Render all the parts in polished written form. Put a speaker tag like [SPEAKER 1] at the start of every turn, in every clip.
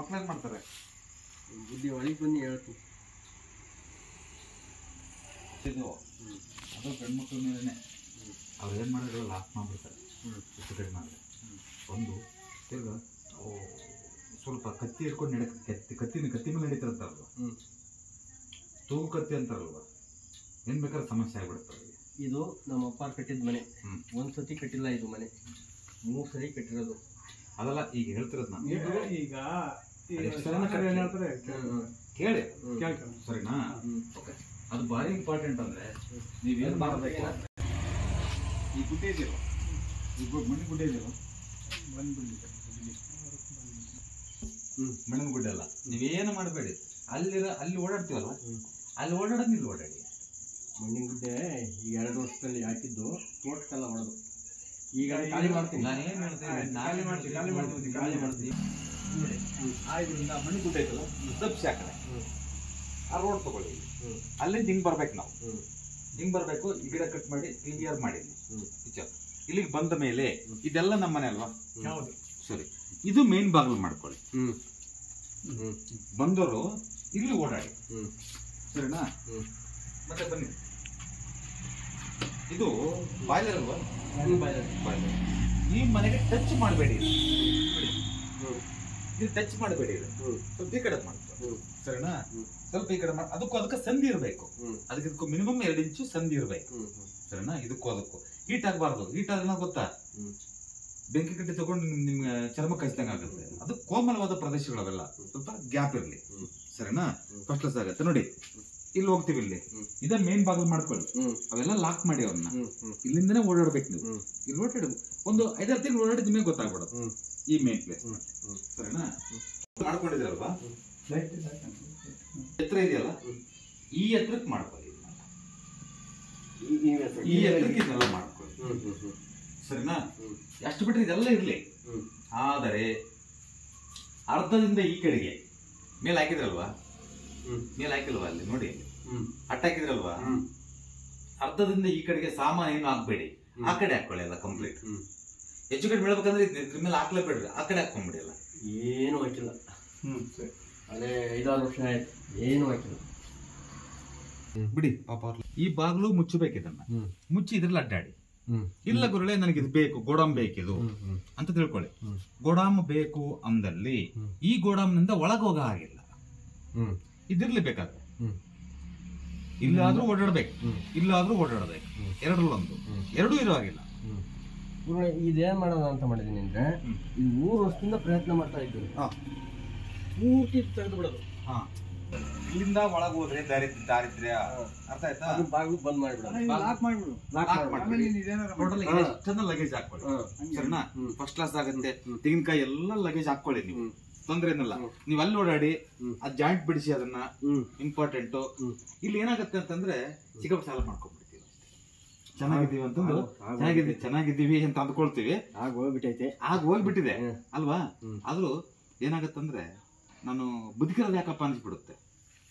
[SPEAKER 1] ಮಕ್ಳೇನ್ ಮಾಡ್ತಾರೆ?
[SPEAKER 2] ಬುದ್ಧಿ ಒಳಗೆ ಬನ್ನಿ ಹೇಳ್ತೀನಿ.
[SPEAKER 1] ಅದು ಗಂಡ್ಮಕ್ಳ ಮೇಲೆನೆ ಅವ್ರು ಏನು ಮಾಡಿದ್ರು ಲಾಕ್ ಮಾಡಿಬಿಡ್ತಾರೆ. ಹೆಚ್ಚು ಕಡಿಮೆ ಮಾಡಿದ್ರೆ ಒಂದು ತಿರ್ಗ ಸ್ವಲ್ಪ ಕತ್ತಿ ಹಿಡ್ಕೊಂಡು ಕತ್ತಿ ಮೇಲೆ ನಡೀತಾರಂತಾರಲ್ವ, ತೂಗು ಕತ್ತಿ ಅಂತಾರಲ್ವ, ಏನು ಬೇಕಾದ್ರೆ ಸಮಸ್ಯೆ ಆಗ್ಬಿಡ್ತಾರೆ.
[SPEAKER 2] ಇದು ನಮ್ಮ ಅಪ್ಪ ಕಟ್ಟಿದ ಮನೆ. ಒಂದ್ಸತಿ ಕಟ್ಟಿಲ್ಲ ಇದು ಮನೆ, 3 ಸರಿ ಕಟ್ಟಿರೋದು.
[SPEAKER 1] ಅದಲ್ಲ ಈಗ ಹೇಳ್ತಿರೋದು ನಾನು.
[SPEAKER 3] ಈಗ
[SPEAKER 1] ಕೇಳಿ ಸರಿನಾ? ಓಕೆ, ಅದು ಭಾರಿ ಇಂಪಾರ್ಟೆಂಟ್. ಅಂದರೆ ನೀವೇನು ಮಾಡಬೇಕು, ಈ ಗುಡ್ಡೆ ಇದೆಯಲ್ಲ, ಈಗ ಮಣ್ಣಿನ ಗುಡ್ಡೆ ಇದೆಯಲ್ಲ, ಮಣ್ಣಿನ ಗುಡ್ಡೆ ಅಲ್ಲ, ನೀವೇನು ಮಾಡಬೇಡಿ. ಅಲ್ಲಿ ಓಡಾಡ್ತೀವಲ್ಲ, ಅಲ್ಲಿ ಓಡಾಡೋದು ಇಲ್ಲಿ ಓಡಾಡಿ.
[SPEAKER 2] ಮಣ್ಣಿನ ಗುಡ್ಡೆ ಈಗ 2 ವರ್ಷದಲ್ಲಿ ಹಾಕಿದ್ದು ತೋಟಕ್ಕೆಲ್ಲ ಹೊಡೆದು ಈಗ ಖಾಲಿ ಮಾಡ್ತೀನಿ.
[SPEAKER 1] ನಾನು ಏನು ಹೇಳ್ತೀನಿ, ಖಾಲಿ ಮಾಡ್ತೀನಿ. ಇದರಿಂದ ಮಣ್ಣಿನ ಗುಡ್ಡೆ ಐತಲ್ಲ, ತಪ್ಪಿಸಿ ಆ ಕಡೆ ಆ ರೋಡ್ ತಗೊಳ್ಳಿ. ಅಲ್ಲಿಂದ ಹಿಂಗೆ ಬರ್ಬೇಕು ನಾವು, ಹಿಂಗೆ ಬರಬೇಕು. ಈ ಗಿಡ ಕಟ್ ಮಾಡಿ ಕ್ಲಿಯರ್ ಮಾಡಿ ಇಲ್ಲಿಗೆ ಬಂದ ಮೇಲೆ ಇದೆಲ್ಲ ನಮ್ಮ ಮನೆ ಅಲ್ವಾ? ಸರಿ, ಇದು ಮೇನ್ ಬಾಗಿಲು ಮಾಡ್ಕೊಳ್ಳಿ. ಬಂದವರು ಇಲ್ಲಿ ಓಡಾಡಿ, ಸರಿನಾ? ಮತ್ತೆ ಬನ್ನಿ, ಇದು ಬಾಯ್ಲರ್ ಅಲ್ವಾ? ಬಾಯ್ಲರ್. ಈ ಮನೆಗೆ ಟಚ್ ಮಾಡಬೇಡಿ, ಇದು ಟಚ್ ಮಾಡಬೇಡಿ. ಸ್ವಲ್ಪ ಈ ಕಡೆ ಮಾಡ್ತಾರೆ, ಸರಿನಾ? ಸ್ವಲ್ಪ ಈ ಕಡೆ ಮಾಡಿ. ಅದಕ್ಕೆ ಸಂಧಿ ಇರಬೇಕು. ಅದಕ್ಕೆ ಮಿನಿಮಮ್ 2 ಇಂಚು ಸಂಧಿ ಇರಬೇಕು, ಸರಿನಾ? ಅದಕ್ಕೂ ಹೀಟ್ ಆಗಬಾರ್ದು. ಹೀಟ್ ಆದ್ರೆ ಗೊತ್ತಾ, ಬೆಂಕಿ ಕಟ್ಟಿ ತಗೊಂಡು ನಿಮ್ಗೆ ಚರ್ಮ ಕಚ್ಚಿದಂಗೆ ಆಗುತ್ತೆ. ಅದು ಕೋಮಲವಾದ ಪ್ರದೇಶಗಳವೆಲ್ಲ, ಸ್ವಲ್ಪ ಗ್ಯಾಪ್ ಇರಲಿ, ಸರಿನಾ? ಫಸ್ಟ್ ಕ್ಲಾಸ್ ಆಗುತ್ತೆ ನೋಡಿ. ಇಲ್ಲಿ ಹೋಗ್ತೀವಿ, ಇಲ್ಲಿ ಇದೇ ಮೇನ್ ಬಾಗಿಲು ಮಾಡ್ಕೊಳ್ಳಿ. ಅವೆಲ್ಲ ಲಾಕ್ ಮಾಡಿ ಅವನ್ನ. ಇಲ್ಲಿಂದನೇ ಓಡಾಡ್ಬೇಕು ನೀವು. ಇಲ್ಲಿ ಓಡಾಡಿ ಒಂದು 5-6 ತಿಂಗಳು ಓಡಾಡಿದ ಮೇಲೆ ಗೊತ್ತಾಗ್ಬಿಡೋದು ಈ ಮೇನ್ ಪ್ಲೇಸ್, ಸರಿನಾ? ಮಾಡ್ಕೊಂಡಿದ್ರಲ್ವಾ? ಎತ್ತರ ಇದೆಯಲ್ಲ, ಈ ಎತ್ತರಕ್ಕೆ ಮಾಡ್ಕೊಳ್ಳಿ. ಈ ಎತ್ತರಕ್ಕೆ ಇದೆಲ್ಲ ಮಾಡ್ಕೊಳ್ಳಿ, ಸರಿನಾ? ಎಷ್ಟು ಬಿಟ್ರೆ ಇದೆಲ್ಲ ಇರ್ಲಿ. ಆದರೆ ಅರ್ಧದಿಂದ ಈ ಕಡೆಗೆ ಮೇಲೆ ಹಾಕಿದ್ರಲ್ವಾ? ಮೇಲೆ ಹಾಕಿಲ್ವಾ? ಅಲ್ಲಿ ನೋಡಿ, ಅಟ್ಟ ಹಾಕಿದ್ರಲ್ವಾ? ಅರ್ಧದಿಂದ ಈ ಕಡೆಗೆ ಸಾಮಾನು ಏನು ಹಾಕ್ಬೇಡಿ. ಆ ಕಡೆ ಹಾಕೊಳ್ಳಿ ಎಲ್ಲ ಕಂಪ್ಲೀಟ್. ಹೆಚ್ಚು ಕಡೆ ಬೆಳಬೇಕಂದ್ರೆ ಇದ್ರ ಮೇಲೆ ಹಾಕ್ಲೇಬೇಡ್ರಿ, ಆ ಕಡೆ ಹಾಕೊಂಡ್ಬಿಡಿ. ಎಲ್ಲ
[SPEAKER 2] ಏನು ಹಾಕಿಲ್ಲ. ಅದೇ 5-6 ವರ್ಷ ಆಯ್ತು, ಏನು ಹಾಕಿಲ್ಲ.
[SPEAKER 1] ಬಿಡಿ ಪಾಪ. ಈ ಬಾಗಿಲು ಮುಚ್ಚಬೇಕಿದನ್ನ, ಮುಚ್ಚಿ ಇದ್ರಲ್ಲಿ ಅಡ್ಡಾಡಿ. ಇಲ್ಲ ಗುರುಳೆ, ನನಗೆ ಇದು ಬೇಕು, ಗೋಡಾಮ್ ಬೇಕಿದು ಅಂತ ತಿಳ್ಕೊಳ್ಳಿ. ಗೋಡಾಮ್ ಬೇಕು ಅಂದಲ್ಲಿ ಈ ಗೋಡಾಮ್ನಿಂದ ಒಳಗೆ ಹೋಗ ಹಾಗಿಲ್ಲ, ಇದಿರ್ಲಿ. ಬೇಕಾದ್ರೆ ಇಲ್ಲಾದ್ರೂ ಓಡಾಡ್ಬೇಕು, ಇಲ್ಲಾದ್ರೂ ಓಡಾಡ್ಬೇಕು. 2ರಲ್ಲೊಂದು, 2 ಇರೋ ಹಾಗಿಲ್ಲ.
[SPEAKER 2] ಇದೇನ್ ಮಾಡೋಣ ಅಂತ ಮಾಡಿದೀನಿ ಅಂದ್ರೆ, ಇದು 3 ವರ್ಷದಿಂದ ಪ್ರಯತ್ನ ಮಾಡ್ತಾ ಇದ್ದೀನಿ. ಪೂರ್ತಿ ತೆಗೆದು ಬಿಡೋದು.
[SPEAKER 1] ಇಲ್ಲಿಂದ ಒಳಗೆ ಹೋದ್ರೆ ದಾರಿದ್ರ್ಯ. ಅರ್ಥ ಆಯ್ತಾ?
[SPEAKER 2] ಬಾಗಿಲು ಬಂದ್ ಮಾಡಿಬಿಡೋದು, ಲಾಕ್ ಮಾಡಿಬಿಡು.
[SPEAKER 1] ಎಷ್ಟನ್ನ ಲಗೇಜ್ ಹಾಕೊಳ್ಳಿ, ಸರಿನಾ? ಫಸ್ಟ್ ಕ್ಲಾಸ್ ಆಗುತ್ತೆ. ತೆಂಗಿನಕಾಯಿ ಎಲ್ಲ ಲಗೇಜ್ ಹಾಕೊಳ್ಳಿ ನೀವು, ತೊಂದ್ರೆ ಏನಲ್ಲ. ನೀವು ಅಲ್ಲಿ ಓಡಾಡಿ ಆ ಜಾಯಿಂಟ್ ಬಿಡಿಸಿ, ಅದನ್ನ ಇಂಪಾರ್ಟೆಂಟು. ಇಲ್ಲಿ ಏನಾಗುತ್ತೆ ಅಂತಂದ್ರೆ ಚಿಕ್ಕ ಸಾಲ ಮಾಡ್ಕೊಂಡ್ಬಿಡ್ತೀವಿ. ಚೆನ್ನಾಗಿದ್ದೀವಿ ಅಂತಂದು ಚೆನ್ನಾಗಿದ್ದೀವಿ ಅಂತ ಅಂದ್ಕೊಳ್ತೀವಿ. ಆಗ ಹೋಗ್ಬಿಟ್ಟಿದೆ ಅಲ್ವಾ? ಆದ್ರೂ ಏನಾಗತ್ತಂದ್ರೆ, ನಾನು ಬದುಕಿರೋದು ಯಾಕಪ್ಪ ಅನ್ಸ್ಬಿಡುತ್ತೆ,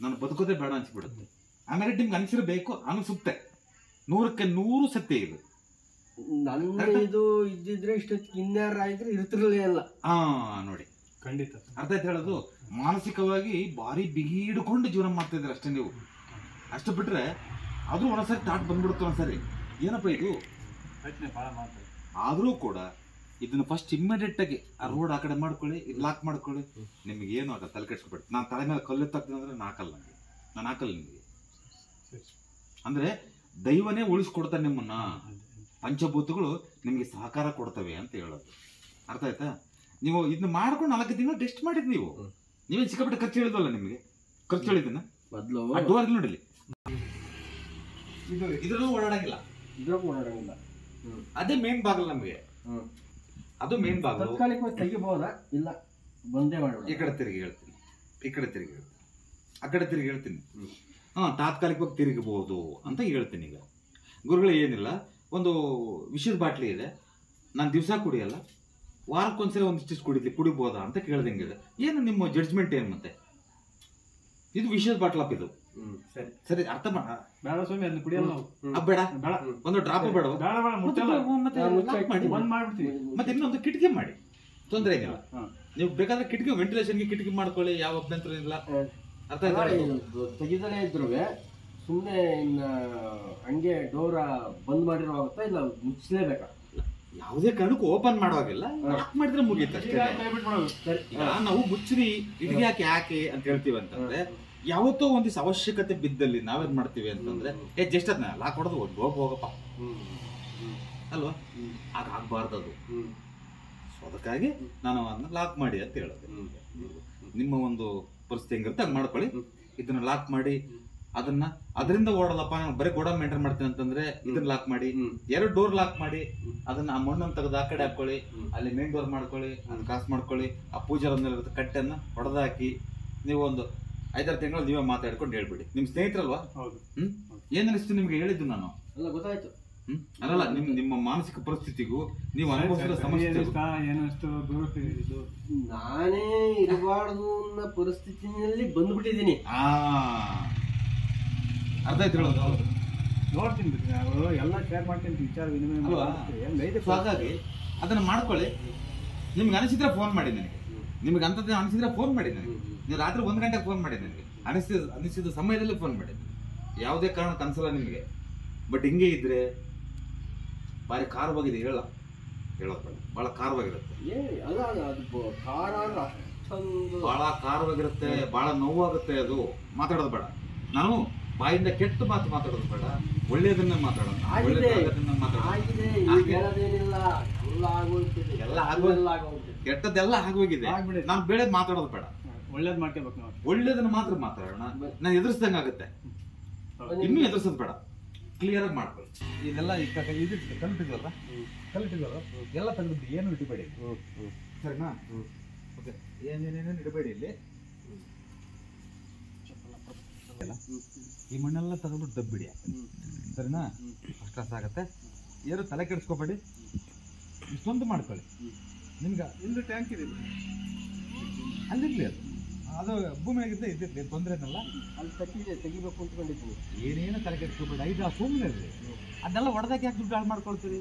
[SPEAKER 1] ನಾನು ಬದುಕೋದೇ ಬೇಡ ಅನ್ಸ್ಬಿಡುತ್ತೆ. ಆಮೇಲೆ ನಿಮ್ಗೆ ಅನ್ಸಿರ್ಬೇಕು ಅನ್ಸುತ್ತೆ. 100ಕ್ಕೆ 100 ಸತ್ಯ ಇದು.
[SPEAKER 2] ನನ್ನ ಇದು ಇದ್ದಿದ್ರೆ ಇಷ್ಟೊತ್ತಿಗೆ ಇನ್ಯಾರ ಆಯ್ತು ಇರ್ತಿರ್ಲೇ ಇಲ್ಲ.
[SPEAKER 1] ನೋಡಿ, ಖಂಡಿತ ಅರ್ಥ ಆಯ್ತು ಹೇಳೋದು. ಮಾನಸಿಕವಾಗಿ ಭಾರಿ ಬಿಗಿ ಹಿಡ್ಕೊಂಡು ಜೀವನ ಮಾಡ್ತಾ ಇದ್ರೆ ಅಷ್ಟೇ ನೀವು. ಅಷ್ಟು ಬಿಟ್ರೆ ಆದ್ರೂ ಒಂದ್ಸರಿ ತಾಟ್ ಬಂದ್ಬಿಡುತ್ತೆ. ಒಂದ್ಸರಿ ಏನಪ್ಪ ಇದು ಆದ್ರೂ ಕೂಡ ಇದನ್ನ ಫಸ್ಟ್ ಇಮ್ಮಿಡಿಯೇಟ್ ಆಗಿ ಆ ರೋಡ್ ಆ ಕಡೆ ಮಾಡ್ಕೊಳ್ಳಿ, ಇದು ಲಾಕ್ ಮಾಡ್ಕೊಳ್ಳಿ. ನಿಮ್ಗೆ ಏನು ಆಗಲ್ಲ, ತಲೆ ಕೆಡ್ಸ್ಕೊಬೇಡಿ. ನಾನು ತಲೆ ಮೇಲೆ ಕಲ್ಲೆತ್ತಾಕ್ತೀನಿ ಅಂದ್ರೆ ನಾನು ಹಾಕಲ್ಲ ನಿಮಗೆ. ಅಂದ್ರೆ ದೈವನೇ ಉಳಿಸ್ಕೊಡ್ತಾನೆ ನಿಮ್ಮನ್ನ. ಪಂಚಭೂತಗಳು ನಿಮ್ಗೆ ಸಹಕಾರ ಕೊಡ್ತವೆ ಅಂತ ಹೇಳೋದು. ಅರ್ಥ ಆಯ್ತಾ? ನೀವು ಇದನ್ನ ಮಾಡ್ಕೊಂಡು 4 ತಿಂಗಳು ಟೆಸ್ಟ್ ಮಾಡಿದ್ ನೀವು. ನೀವೇನು ಸಿಕ್ಕಾಪಟ್ಟೆ ಖರ್ಚು ಹೇಳಿದ್ವಲ್ಲ ನಿಮಗೆ. ಖರ್ಚು ಹೇಳಿದ್ದನ್ನ ಡೋರ್ ನೋಡಿಲಿ, ಇದ್ರಲ್ಲೂ ಓಡಾಡಂಗಿಲ್ಲ. ಅದೇ ಮೇನ್ ಬಾಗಿಲು ನಮಗೆ. ಅದು ಮೇನ್ ಬಾಗಿಲು.
[SPEAKER 2] ತೆಗಿಬಹುದಾ? ಇಲ್ಲ, ಬಂದೇ ಮಾಡಿ.
[SPEAKER 1] ಈ ಕಡೆ ತಿರುಗಿ ಹೇಳ್ತೀನಿ, ಈ ಕಡೆ ತಿರುಗಿ ಹೇಳ್ತೀನಿ, ಆ ಕಡೆ ತಿರುಗಿ ಹೇಳ್ತೀನಿ. ತಾತ್ಕಾಲಿಕವಾಗಿ ತಿರುಗಬಹುದು ಅಂತ ಹೇಳ್ತೀನಿ. ಈಗ ಗುರುಗಳು ಏನಿಲ್ಲ, ಒಂದು ವಿಷದ ಬಾಟ್ಲಿ ಇದೆ, ನಾನು ದಿವಸ ಕುಡಿಯಲ್ಲ, ವಾರಕ್ಕೊಂದ್ಸರಿ ಒಂದಿಷ್ಟು ಕುಡಿಬೋದಾ ಅಂತ ಕೇಳ್ದಂಗಿದೆ. ಏನು ನಿಮ್ಮ ಜಡ್ಜ್ಮೆಂಟ್ ಏನು? ಮತ್ತೆ ಇದು ವಿಷದ ಬಾಟ್ಲಪ್. ಇದು ಸರಿ ಅರ್ಥ
[SPEAKER 3] ಬೇಡ ಸ್ವಾಮಿ, ಅದನ್ನ ಕುಡಿಯಲ್ಲ ನಾವು.
[SPEAKER 1] ಬೇಡ, ಒಂದು ಡ್ರಾಪ್ ಬೇಡ, ಮತ್ತೆ ಇನ್ನೊಂದು ಕಿಟಕಿ ಮಾಡಿ, ತೊಂದರೆ ಏನಿಲ್ಲ. ನೀವು ಬೇಕಾದ್ರೆ ಕಿಟಕಿ ವೆಂಟಿಲೇಷನ್ಗೆ ಕಿಟಕಿ ಮಾಡ್ಕೊಳ್ಳಿ, ಯಾವ ಅಭ್ಯಂತರ ಇಲ್ಲ. ಅರ್ಥ ಆಯ್ತಾ?
[SPEAKER 2] ತೆಗಿದಲೇ ಇದ್ರು ಸುಮ್ಮನೆ ಇನ್ನ ಹಂಗೆ ಡೋರ ಬಂದ್ ಮಾಡಿರುವಾಗುತ್ತಾ ಇಲ್ಲ ಮುಚ್ಚಲೇಬೇಕಾ?
[SPEAKER 1] ಯಾವುದೇ ಕಾರಣಕ್ಕೂ ಓಪನ್ ಮಾಡುವಾಗಿಲ್ಲ, ಲಾಕ್ ಮಾಡಿದ್ರೆ ಮುಗೀತು ಅಷ್ಟೇ. ನಾವು ಮುಚ್ಚಿರಿ ಇಟ್ಯಾಕೆ ಯಾಕೆ ಅಂತ ಹೇಳ್ತೀವಿ ಅಂತಂದ್ರೆ, ಯಾವತ್ತೋ ಒಂದಿವ್ಸ ಅವಶ್ಯಕತೆ ಬಿದ್ದಲ್ಲಿ ನಾವೇನ್ ಮಾಡ್ತೀವಿ ಅಂತಂದ್ರೆ ಜಸ್ಟ್ ಅದನ್ನ ಲಾಕ್ ಹೊಡೆದು ಹೋಗಪ್ಪ ಅಲ್ವಾ, ಆಗ್ಬಾರ್ದು ಅದು. ಅದಕ್ಕಾಗಿ ನಾನು ಅದನ್ನ ಲಾಕ್ ಮಾಡಿ ಅಂತ ಹೇಳೋದು. ನಿಮ್ಮ ಒಂದು ಪರಿಸ್ಥಿತಿ ಹೆಂಗಿರುತ್ತೆ ಹಂಗೆ ಮಾಡ್ಕೊಳ್ಳಿ. ಇದನ್ನ ಲಾಕ್ ಮಾಡಿ ಅದರಿಂದ ಓಡಲ್ಲಪ್ಪ ನಾನು ಬರೀ ಗೋಡ ಮೇಂಟೈನ್ ಮಾಡ್ತೀನಿ ಅಂತಂದ್ರೆ ಇದನ್ನ ಲಾಕ್ ಮಾಡಿ, 2 ಡೋರ್ ಲಾಕ್ ಮಾಡಿ, ಅದನ್ನ ಆ ಮಣ್ಣನ್ನು ತೆಗೆದು ಆ ಕಡೆ ಹಾಕೊಳ್ಳಿ, ಅಲ್ಲಿ ಮೇನ್ ಡೋರ್ ಮಾಡ್ಕೊಳ್ಳಿ, ಅದನ್ನ ಕಾಸು ಮಾಡ್ಕೊಳ್ಳಿ. ಆ ಪೂಜಾರಲ್ಲಿರುತ್ತೆ ಕಟ್ಟನ್ನ ಹೊಡೆದಾಕಿ ನೀವು ಒಂದು 5-6 ತಿಂಗಳು ನೀವೇ ಮಾತಾಡ್ಕೊಂಡು ಹೇಳ್ಬಿಡಿ. ನಿಮ್ ಸ್ನೇಹಿತರಲ್ವಾ? ಏನ್ ಅನಿಸ್ತು ನಿಮ್ಗೆ ಹೇಳಿದ್ದು ನಾನು?
[SPEAKER 2] ಅಲ್ಲ ಗೊತ್ತಾಯ್ತು.
[SPEAKER 1] ಅಲ್ಲ ನಿಮ್ಮ ಮಾನಸಿಕ ಪರಿಸ್ಥಿತಿಗೂ ನೀವು ಅನುಭವಿಸಿದ ಸಮಸ್ಯೆ
[SPEAKER 2] ನಾನೇ ಇರಬಾರ್ದು ಅನ್ನೋ ಪರಿಸ್ಥಿತಿನಲ್ಲಿ ಬಂದ್ಬಿಟ್ಟಿದ್ದೀನಿ.
[SPEAKER 1] ಅರ್ಥ ಆಯ್ತು ಹೇಳೋದು?
[SPEAKER 3] ನೋಡ್ತೀನಿ ಎಲ್ಲ ಶೇರ್ ಮಾಡ್ತೀನಿ, ವಿಚಾರ ವಿನಿಮಯ.
[SPEAKER 1] ಹಾಗಾಗಿ ಅದನ್ನ ಮಾಡ್ಕೊಳ್ಳಿ. ನಿಮ್ಗೆ ಅನಿಸಿದ್ರೆ ಫೋನ್ ಮಾಡಿ ನನಗೆ, ನಿಮ್ಗೆ ಅಂತದ್ದು ಅನಿಸಿದ್ರೆ ಫೋನ್ ಮಾಡಿ ನನಗೆ. ನೀವು ರಾತ್ರಿ 1 ಗಂಟೆಗೆ ಫೋನ್ ಮಾಡಿ ನನಗೆ, ಅನಿಸಿದ ಸಮಯದಲ್ಲಿ ಫೋನ್ ಮಾಡಿ. ಯಾವುದೇ ಕಾರಣಕ್ಕೆ ಅನ್ಸಲ್ಲ ನಿಮಗೆ. ಬಟ್ ಹಿಂಗೆ ಇದ್ರೆ ಭಾರಿ ಖಾರವಾಗಿದೆ, ಹೇಳೋದು ಬೇಡ, ಬಹಳ ಖಾರವಾಗಿರುತ್ತೆ, ಬಹಳ ಖಾರವಾಗಿರುತ್ತೆ, ಬಹಳ ನೋವಾಗುತ್ತೆ. ಅದು ಮಾತಾಡೋದು ಬೇಡ. ನಾನು ಬಾಯಿಂದ ಕೆಟ್ಟ ಮಾತು ಮಾತಾಡೋದು ಬೇಡ, ಒಳ್ಳೇದನ್ನ ಮಾತಾಡೋಣ. ಕೆಟ್ಟದ್ದೆಲ್ಲ ಆಗೋಗಿದೆ, ನಾನು ಬೇಡ ಮಾತಾಡೋದು ಬೇಡ.
[SPEAKER 3] ಒಳ್ಳೇದ್ ಮಾಡ್ಕೋಬೇಕು ನಾವು,
[SPEAKER 1] ಒಳ್ಳೇದನ್ನ ಮಾತ್ರ ಮಾತಾಡೋಣ. ನಾನು ಎದುರಿಸ್ದಂಗೆ ಆಗುತ್ತೆ, ಇನ್ನೂ ಎದುರಿಸೋದು ಬೇಡ, ಕ್ಲಿಯರ್ ಆಗಿ ಮಾಡ್ಕೊಳ್ಳಿ. ಇದೆಲ್ಲ ಈಗ ಕಲ್ಪಿದ್ವಲ್ಲ ಎಲ್ಲ ತೆಗೆದು ಏನು ಇಡಬೇಡಿ, ಸರಿನಾ? ಓಕೆ, ಏನೇನೇನೇನು ಇಡಬೇಡಿ. ಇಲ್ಲಿ ಈ ಮಣ್ಣೆಲ್ಲ ತೆಗೆದು ದಬ್ಬಿಡಿ, ಸರಿನಾ? ಅಷ್ಟು ಆಗುತ್ತೆ. ಏನು ತಲೆ ಕೆಡಿಸ್ಕೋಬೇಡಿ, ಇಷ್ಟೊಂದು ಮಾಡ್ಕೊಳ್ಳಿ. ನಿಮ್ಗೆ
[SPEAKER 3] ಇಲ್ಲಿ ಟ್ಯಾಂಕ್ ಇದೆ,
[SPEAKER 1] ಅಲ್ಲಿರ್ಲಿ, ಅದು ಭೂಮಿಯಾಗಿದ್ದೆ ಇದ್ದಿರ್ಲಿ, ತೊಂದರೆ ಏನಲ್ಲ.
[SPEAKER 2] ಅಲ್ಲಿ ತೆಗಿಬೇಕು ಅಂದ್ಕೊಂಡಿದ್ದೀನಿ.
[SPEAKER 1] ಏನೇನು ತಲೆ ಕೆಡಿಸ್ಕೋಬೇಡಿ, 5 ಸುಮ್ಮನೆ ಇರಲಿ. ಅದನ್ನೆಲ್ಲ ಹೊಡೆದಕ್ಕೆ ಯಾಕೆ ದುಡ್ಡು ಹಾಳು ಮಾಡ್ಕೊಳ್ತೀರಿ?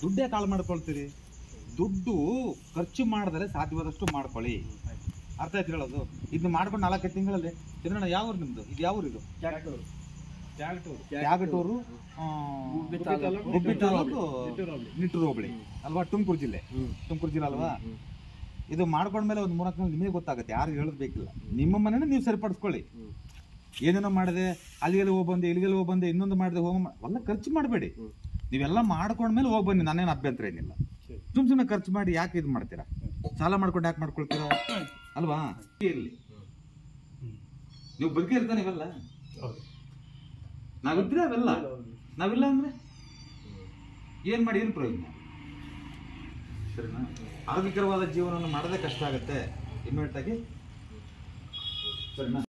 [SPEAKER 1] ದುಡ್ಡೇ ಹಾಳು ಮಾಡ್ಕೊಳ್ತೀರಿ. ದುಡ್ಡು ಖರ್ಚು ಮಾಡಿದ್ರೆ ಸಾಧ್ಯವಾದಷ್ಟು ಮಾಡ್ಕೊಳ್ಳಿ. ಅರ್ಥ ಆಯ್ತು ಹೇಳೋದು? ಇದನ್ನ ಮಾಡ್ಕೊಂಡು 4 ತಿಂಗಳಲ್ಲಿ ಚಂದ್ರಣ್ಣ ಯಾವ ಊರು ನಿಮ್ದು? ಇದು ಯಾವ ಊರು? ಇದು ತ್ಯಾಗಟೂರು, ನಿಟ್ಟೂರು ಹೋಬಳಿ ಅಲ್ವಾ? ತುಮಕೂರು ಜಿಲ್ಲೆ ಅಲ್ವಾ? ಇದು ಮಾಡ್ಕೊಂಡ್ಮೇಲೆ ಒಂದು 3 ತಿಂಗಳು ನಿಮಗೆ ಗೊತ್ತಾಗುತ್ತೆ, ಯಾರು ಹೇಳೋದು ಬೇಕಿಲ್ಲ. ನಿಮ್ಮ ಮನೇನ ನೀವು ಸರಿಪಡಿಸ್ಕೊಳ್ಳಿ. ಏನೇನೋ ಮಾಡಿದೆ, ಅಲ್ಲಿಗೆಲ್ಲ ಹೋಗ್ಬಂದೆ, ಇಲ್ಲಿಗೆಲ್ಲ ಹೋಗ್ಬಂದೆ, ಇನ್ನೊಂದು ಮಾಡಿದೆ, ಎಲ್ಲ ಖರ್ಚು ಮಾಡಬೇಡಿ. ನೀವೆಲ್ಲ ಮಾಡ್ಕೊಂಡ್ಮೇಲೆ ಹೋಗಿ ಬನ್ನಿ, ನಾನೇನು ಅಭ್ಯಂತರ ಏನಿಲ್ಲ. ಸುಮ್ಮನೆ ಖರ್ಚು ಮಾಡಿ ಯಾಕೆ ಇದು ಮಾಡ್ತೀರಾ? ಸಾಲ ಮಾಡ್ಕೊಂಡು ಯಾಕೆ ಮಾಡ್ಕೊಳ್ತೀರಾ ಅಲ್ವಾ? ಇರಲಿ, ನೀವು ಬದುಕಿರ್ತಾನೆ ಇವೆಲ್ಲ. ನಾವಿದ್ರೆ ಅವೆಲ್ಲ, ನಾವಿಲ್ಲ ಅಂದ್ರೆ ಏನ್ ಮಾಡಿ ಏನು ಪ್ರಯೋಜನ? ಸರಿನಾ? ಆರೋಗ್ಯಕರವಾದ ಜೀವನವನ್ನು ಮಾಡೋದೇ ಕಷ್ಟ ಆಗುತ್ತೆ ಇಮ್ಮಿಡಿಯೇಟ್ ಆಗಿ, ಸರಿನಾ?